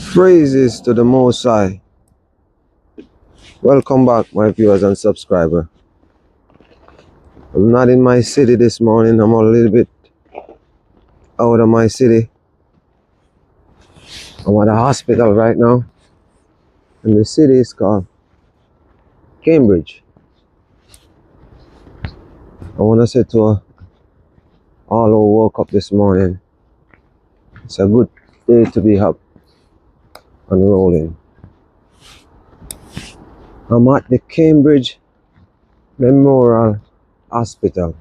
Praises to the Most High. Welcome back, my viewers and subscribers. I'm not in my city this morning. I'm a little bit out of my city. I'm at a hospital right now. And the city is called Cambridge. I want to say to all who woke up this morning, it's a good day to be up and rolling. I'm at the Cambridge Memorial Hospital.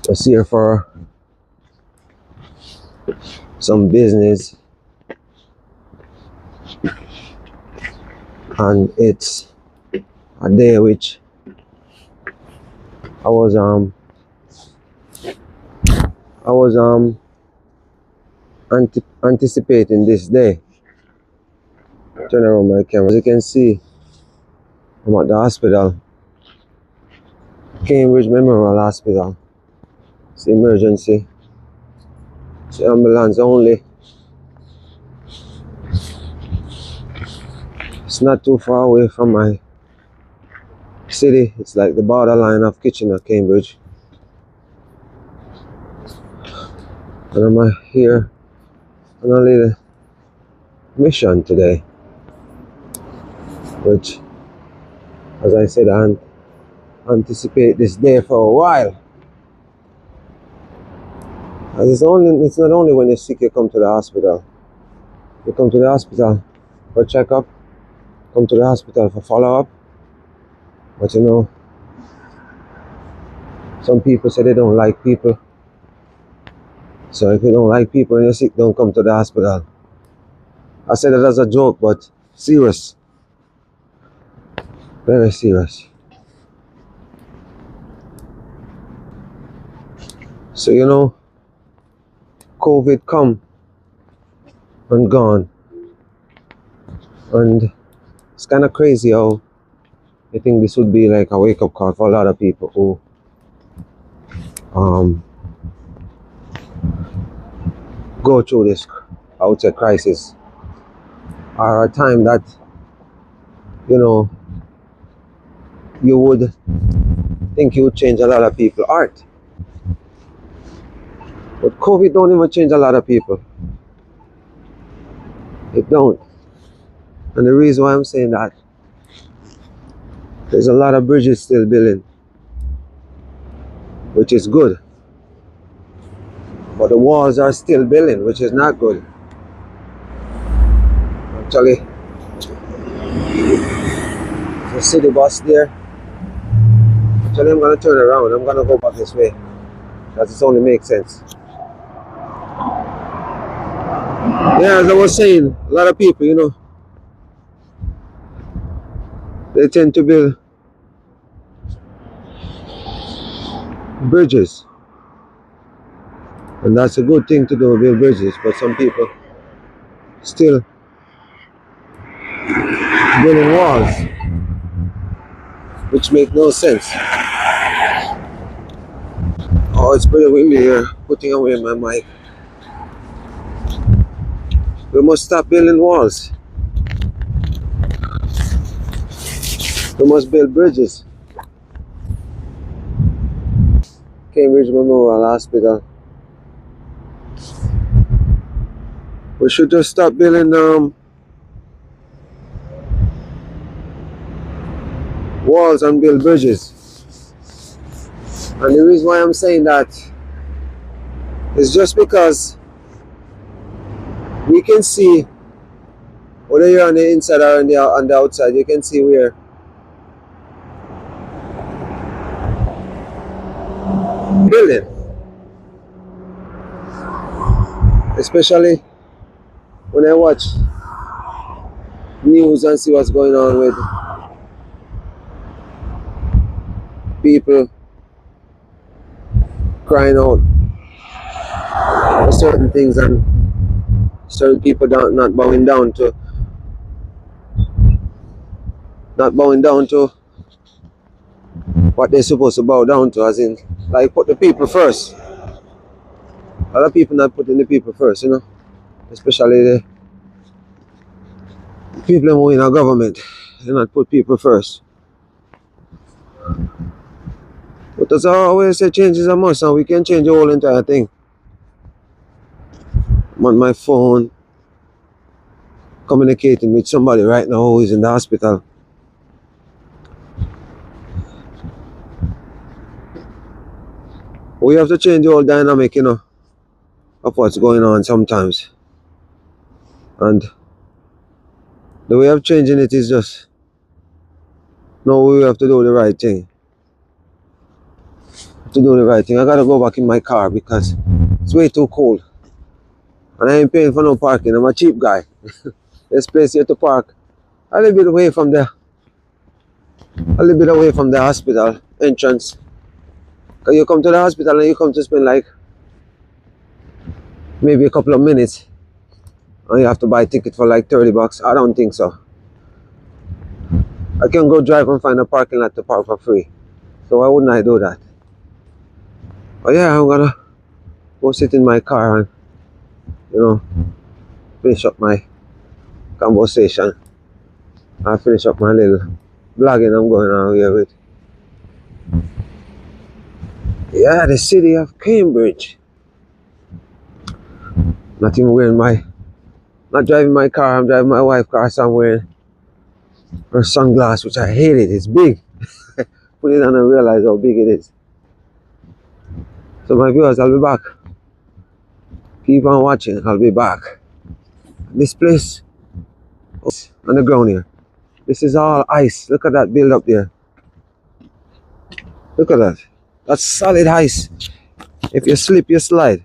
Just here for some business, and it's a day which I was anticipating this day. Turn around my camera. As you can see, I'm at the hospital, Cambridge Memorial Hospital. It's emergency. It's ambulance only. It's not too far away from my city. It's like the borderline of Kitchener, Cambridge. And I'm here on a little mission today, which, as I said, I anticipate this day for a while. And it's not only when you're sick you come to the hospital. You come to the hospital for a checkup, come to the hospital for follow-up. But you know, some people say they don't like people. So if you don't like people and you're sick, don't come to the hospital. I said that as a joke, but serious. Very serious. So you know, COVID come and gone. And it's kind of crazy how I think this would be like a wake-up call for a lot of people who go through this, I would say, crisis, or a time that, you know, you would think you would change a lot of people's heart. But COVID don't even change a lot of people. It don't. And the reason why I'm saying that, there's a lot of bridges still building, which is good. But the walls are still building, which is not good. Actually, the city bus there. Actually, I'm going to turn around. I'm going to go back this way. Because it only makes sense. Yeah, as I was saying, a lot of people, you know, they tend to build bridges. And that's a good thing to do, build bridges. But some people still building walls, which make no sense. Oh, it's pretty windy here. Putting away my mic. We must stop building walls. We must build bridges. Cambridge Memorial Hospital. We should just stop building walls and build bridges. And the reason why I'm saying that is just because we can see, whether you're on the inside or on the outside, you can see where building, especially when I watch news and see what's going on with people crying out for certain things and certain people not bowing down to what they're supposed to bow down to, as in, like, put the people first. A lot of people not putting the people first, you know. especially the people who in our government, they not put people first. But as I always say, change is a must, and we can change the whole entire thing. I'm on my phone, communicating with somebody right now who is in the hospital. We have to change the whole dynamic, of what's going on sometimes. And the way of changing it is just, no, we have to do the right thing. To do the right thing. I gotta go back in my car because it's way too cold. And I ain't paying for no parking. I'm a cheap guy. There's place here to park a little bit away from the hospital entrance. Cause you come to the hospital and you come to spend like maybe a couple of minutes and you have to buy a ticket for like $30. I don't think so. I can go drive and find a parking lot to park for free. So why wouldn't I do that? But yeah, I'm gonna go sit in my car and finish up my conversation. I finish up my little blogging I'm going on here with. Yeah, the city of Cambridge. Not driving my car, I'm driving my wife's car somewhere. Her sunglass, which I hate it, it's big. Put it on and realize how big it is. So my viewers, I'll be back. Keep on watching, I'll be back. This place, on the ground here, this is all ice. Look at that build up there. Look at that. That's solid ice. If you slip, you slide.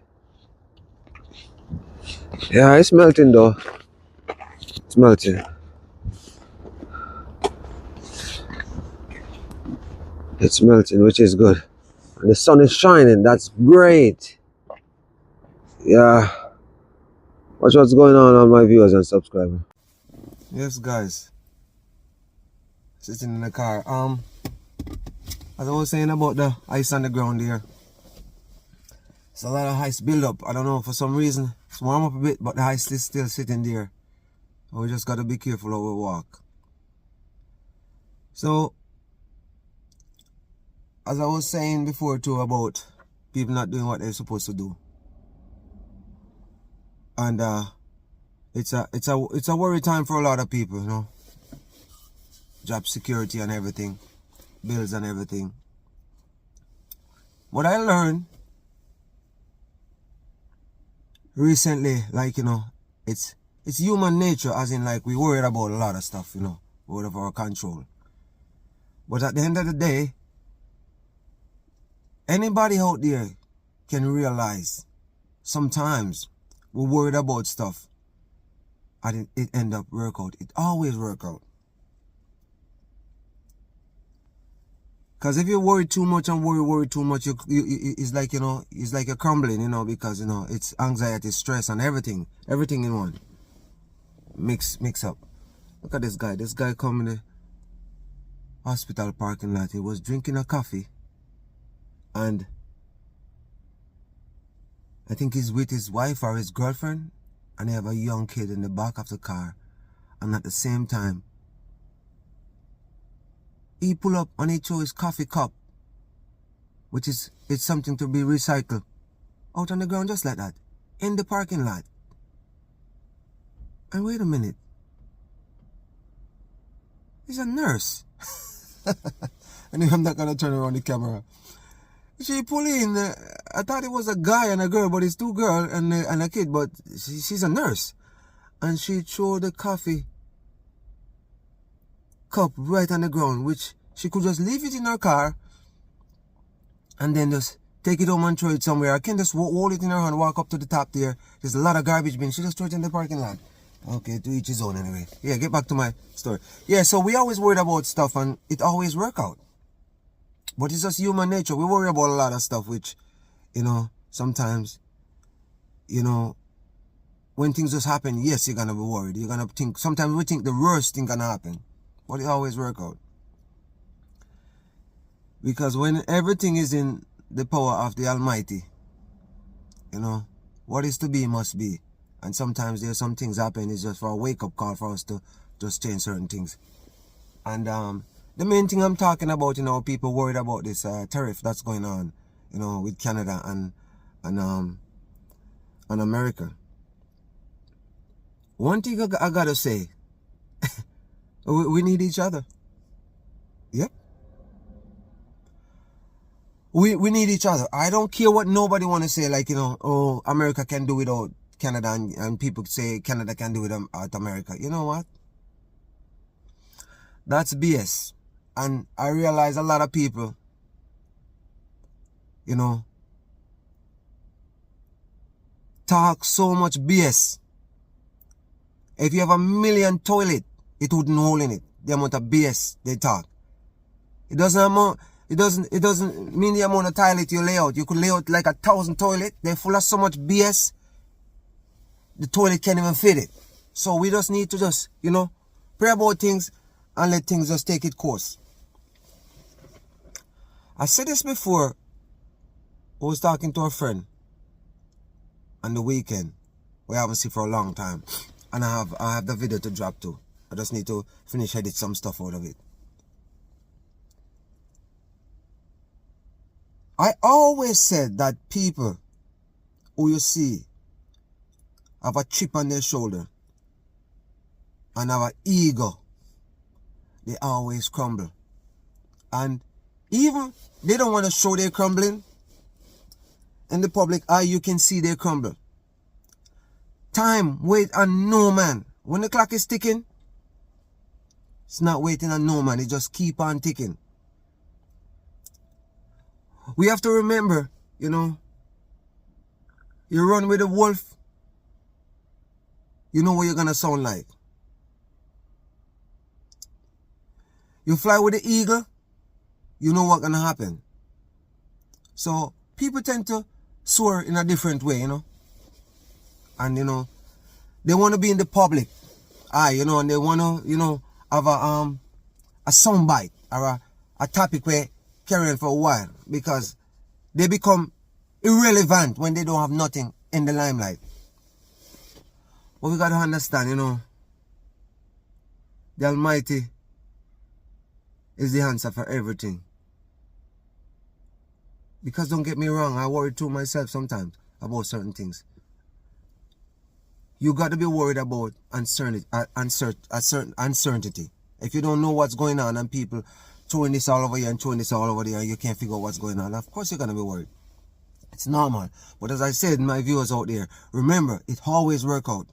Yeah, it's melting though. It's melting. It's melting, which is good. And the sun is shining. That's great. Yeah. Watch what's going on my viewers and subscribers. Yes, guys. Sitting in the car. As I was saying about the ice on the ground here. It's a lot of ice build up. I don't know, for some reason it's warm up a bit, but the ice is still sitting there. We just gotta be careful how we walk. So, as I was saying before too about people not doing what they're supposed to do. And it's a worry time for a lot of people, Job security and everything, bills and everything. What I learned recently, like, it's human nature, as in like we worried about a lot of stuff, out of our control. But at the end of the day, anybody out there can realize sometimes we're worried about stuff and it end up work out. It always work out. Because if you worry too much and worry too much, it's like, it's like you're crumbling, because, it's anxiety, stress, and everything in one. Mix up. Look at this guy. This guy come in the hospital parking lot. He was drinking a coffee. And I think he's with his wife or his girlfriend. And they have a young kid in the back of the car. And at the same time, he pull up and he throw his coffee cup, which is, it's something to be recycled, out on the ground just like that, in the parking lot. And wait a minute. He's a nurse. And I'm not gonna turn around the camera. She pull in, I thought it was a guy and a girl, but it's two girls and a kid, but she's a nurse. And she threw the coffee cup right on the ground, which she could just leave it in her car and then just take it home and throw it somewhere. I can just hold it in her hand, walk up to the top there. There's a lot of garbage bin. She just throw it in the parking lot. Okay, to each his own anyway. Yeah, get back to my story. Yeah, so we always worried about stuff and it always work out. But it's just human nature. We worry about a lot of stuff which, sometimes, when things just happen, yes, you're gonna be worried. You're gonna think, sometimes we think the worst thing gonna happen. But it always work out. Because when everything is in the power of the Almighty, what is to be must be. And sometimes there's some things happen, it's just for a wake-up call for us to just change certain things. And the main thing I'm talking about, you know, people worried about this tariff that's going on, you know, with Canada and America. One thing I gotta say, we need each other. Yep. We need each other. I don't care what nobody want to say, like, you know, oh, America can do without Canada, and people say Canada can do without America. You know what? That's BS. And I realize a lot of people, you know, talk so much BS. If you have 1 million toilet, it wouldn't hold in it. The amount of BS they talk. It doesn't mean the amount of toilet you lay out. You could lay out like 1,000 toilet. They're full of so much BS. The toilet can't even fit it. So we just need to just, you know, pray about things and let things just take its course. I said this before. I was talking to a friend on the weekend. We haven't seen for a long time. And I have the video to drop too. I just need to finish edit some stuff out of it. I always said that people who you see have a chip on their shoulder and have an ego, they always crumble. And even they don't want to show they're crumbling. In the public eye, you can see they crumble. Time, wait on no man. When the clock is ticking, it's not waiting on no man. It just keep on ticking. We have to remember, you know, you run with a wolf, you know what you're going to sound like. You fly with the eagle, you know what's going to happen. So people tend to soar in a different way, you know. And, you know, they want to be in the public eye, you know, and they want to, you know, have a soundbite or a topic where carrying for a while, because they become irrelevant when they don't have nothing in the limelight. But we got to understand, you know, the Almighty is the answer for everything. Because don't get me wrong, I worry too myself sometimes about certain things. You got to be worried about uncertainty. If you don't know what's going on and people throwing this all over here and throwing this all over there and you can't figure out what's going on, of course you're going to be worried. It's normal. But as I said, my viewers out there, remember, it always works out.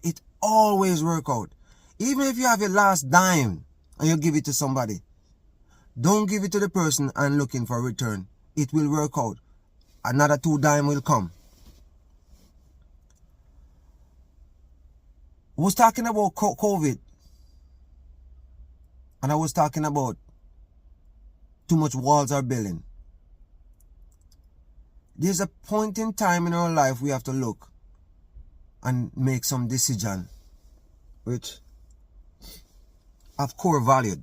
It always works out. Even if you have your last dime and you give it to somebody, don't give it to the person and looking for a return. It will work out. Another 2 dime will come. I was talking about COVID. And I was talking about too much walls are building. There's a point in time in our life we have to look and make some decision which of core value.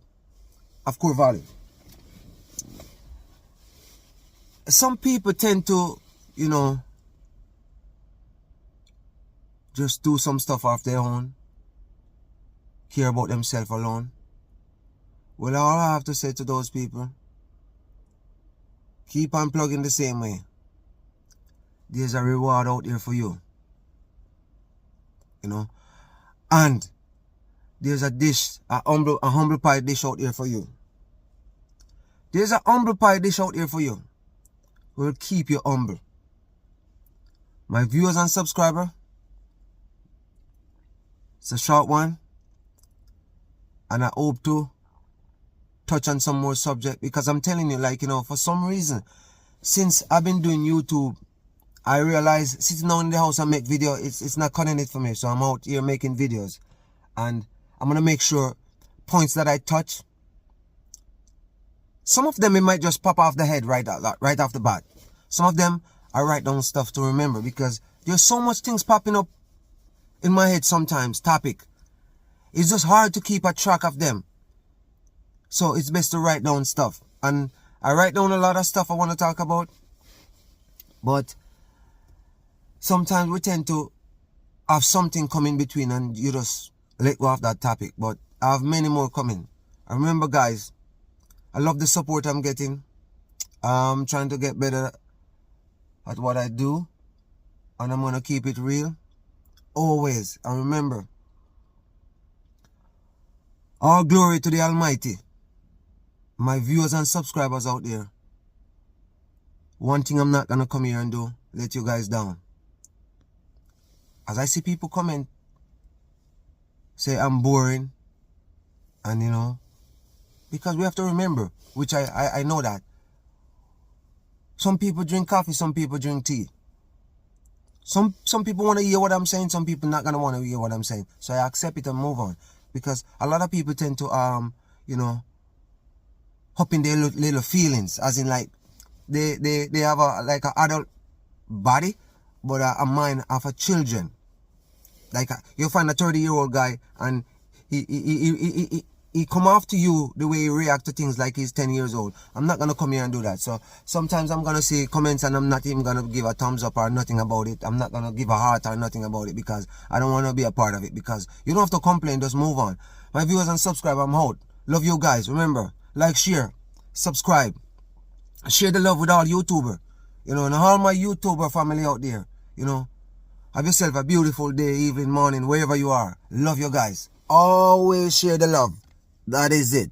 Some people tend to, you know, just do some stuff off their own, care about themselves alone. Well, all I have to say to those people, keep on plugging the same way. There's a reward out there for you. You know? And there's a dish, a humble pie dish out there for you. There's a humble pie dish out there for you. Will keep you humble. My viewers and subscribers, it's a short one. And I hope to touch on some more subject, because I'm telling you, like, you know, for some reason, since I've been doing YouTube, I realize sitting down in the house and make video, it's not cutting it for me. So I'm out here making videos, and I'm gonna make sure points that I touch, some of them it might just pop off the head right off the bat. Some of them I write down stuff to remember, because there's so much things popping up in my head sometimes. Topic, it's just hard to keep a track of them. So it's best to write down stuff. And I write down a lot of stuff I want to talk about. But sometimes we tend to have something coming between and you just let go of that topic. But I have many more coming. And remember, guys, I love the support I'm getting. I'm trying to get better at what I do, and I'm gonna keep it real always. And remember, all glory to the Almighty. My viewers and subscribers out there, one thing I'm not gonna come here and do, let you guys down. As I see people comment, say I'm boring, and you know, because we have to remember, which I know that some people drink coffee, some people drink tea. Some people want to hear what I'm saying, some people not gonna want to hear what I'm saying. So I accept it and move on. Because a lot of people tend to you know, hop in their little feelings, as in like they have a like an adult body, but a mind of a children. Like you find a 30-year-old guy and he come after you the way he react to things like he's 10 years old. I'm not gonna come here and do that. So sometimes I'm gonna see comments and I'm not even gonna give a thumbs up or nothing about it. I'm not gonna give a heart or nothing about it because I don't want to be a part of it. Because you don't have to complain, just move on. My viewers and subscribers, I'm out. Love you guys. Remember, like, share, subscribe, share the love with all YouTuber, you know, and all my YouTuber family out there. You know, have yourself a beautiful day, evening, morning, wherever you are. Love you guys. Always share the love. That is it.